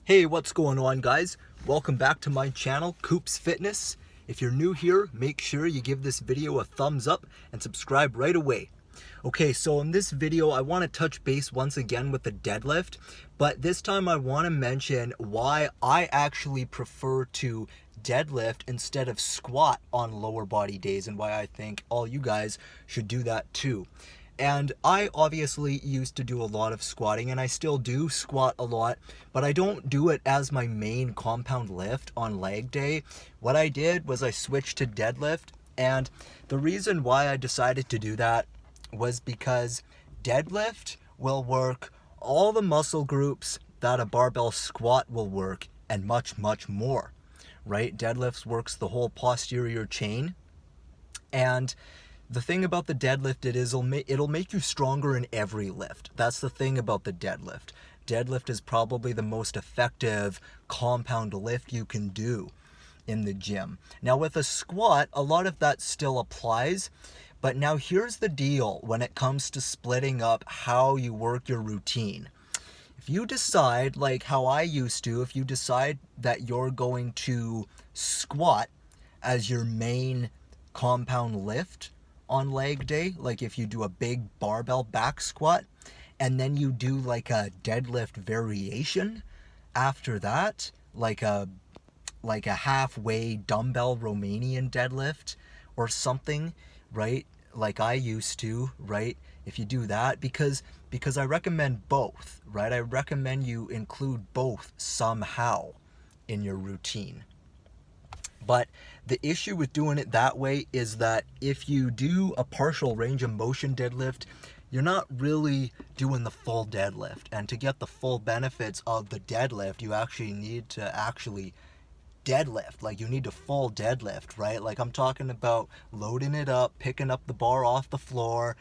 Hey, what's going on, guys? Welcome back to my channel, Coops Fitness. If you're new here, make sure you give this video a thumbs up and subscribe right away. Okay, so in this video, I want to touch base once again with the deadlift, but this time I want to mention why I actually prefer to deadlift instead of squat on lower body days, and why I think all you guys should do that too. And I obviously used to do a lot of squatting, and I still do squat a lot, but I don't do it as my main compound lift on leg day. What I did was I switched to deadlift, and the reason why I decided to do that was because deadlift will work all the muscle groups that a barbell squat will work, and much, much more, right? Deadlifts works the whole posterior chain, and the thing about the deadlift it'll make you stronger in every lift. That's the thing about the deadlift. Deadlift is probably the most effective compound lift you can do in the gym. Now with a squat, a lot of that still applies, but now here's the deal when it comes to splitting up how you work your routine. If you decide, like how I used to, if you decide that you're going to squat as your main compound lift on leg day, like if you do a big barbell back squat and then you do like a deadlift variation after that, like a halfway dumbbell Romanian deadlift or something, right? Like I used to, right? If you do that, because I recommend both, right? I recommend you include both somehow in your routine. But the issue with doing it that way is that if you do a partial range of motion deadlift, you're not really doing the full deadlift. And to get the full benefits of the deadlift, you actually need to deadlift. Like you need to full deadlift, right? Like I'm talking about loading it up, picking up the bar off the floor,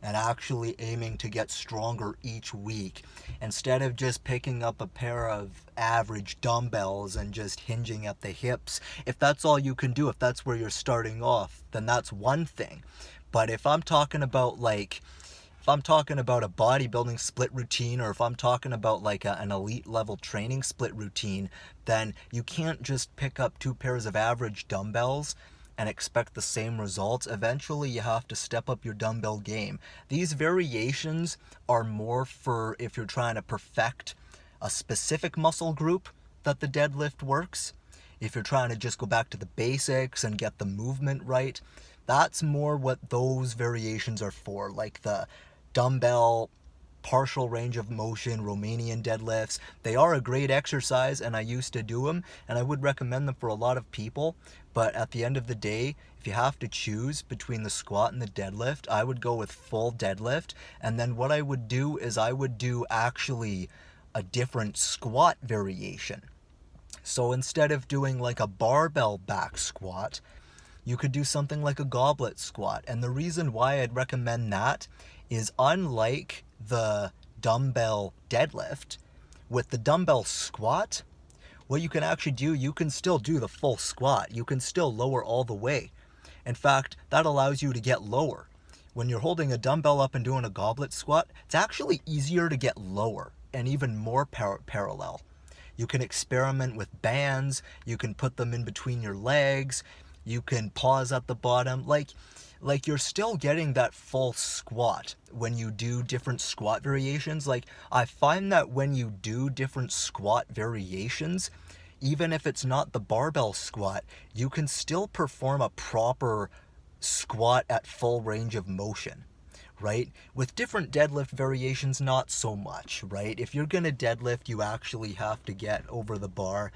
and actually aiming to get stronger each week instead of just picking up a pair of average dumbbells and just hinging at the hips. If that's all you can do, if that's where you're starting off, then that's one thing. But if I'm talking about a bodybuilding split routine, or if I'm talking about like an elite level training split routine, then you can't just pick up two pairs of average dumbbells and expect the same results. Eventually you have to step up your dumbbell game. These variations are more for if you're trying to perfect a specific muscle group that the deadlift works. If you're trying to just go back to the basics and get the movement right, that's more what those variations are for, like the dumbbell partial range of motion Romanian deadlifts. They are a great exercise, and I used to do them, and I would recommend them for a lot of people. But at the end of the day, if you have to choose between the squat and the deadlift, I would go with full deadlift. And then what I would do is I would do actually a different squat variation. So instead of doing like a barbell back squat, you could do something like a goblet squat. And the reason why I'd recommend that is, unlike the dumbbell deadlift, with the dumbbell squat, what you can actually do, you can still do the full squat. You can still lower all the way. In fact, that allows you to get lower. When you're holding a dumbbell up and doing a goblet squat, it's actually easier to get lower and even more parallel. You can experiment with bands. You can put them in between your legs. You can pause at the bottom. Like you're still getting that full squat when you do different squat variations. Like I find that when you do different squat variations, even if it's not the barbell squat, you can still perform a proper squat at full range of motion, right? With different deadlift variations, not so much, right? If you're gonna deadlift, you actually have to get over the bar,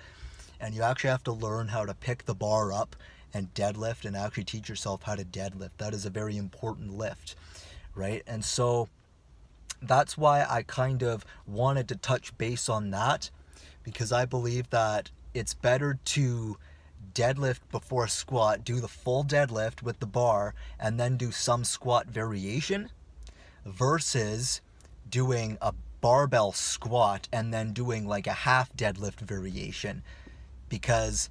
and you actually have to learn how to pick the bar up and deadlift, and actually teach yourself how to deadlift. That is a very important lift, right? And so that's why I kind of wanted to touch base on that, because I believe that it's better to deadlift before a squat, do the full deadlift with the bar, and then do some squat variation, versus doing a barbell squat and then doing like a half deadlift variation. Because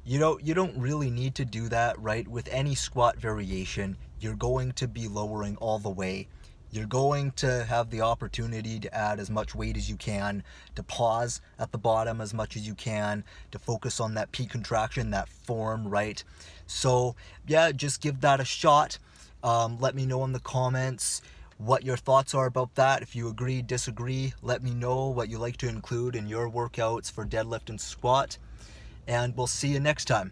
you don't really need to do that, right? With any squat variation, you're going to be lowering all the way You're going to have the opportunity to add as much weight as you can, to pause at the bottom as much as you can, to focus on that peak contraction, that form, right? So yeah, just give that a shot. Let me know in the comments what your thoughts are about that. If you agree, disagree, let me know what you like to include in your workouts for deadlift and squat. And we'll see you next time.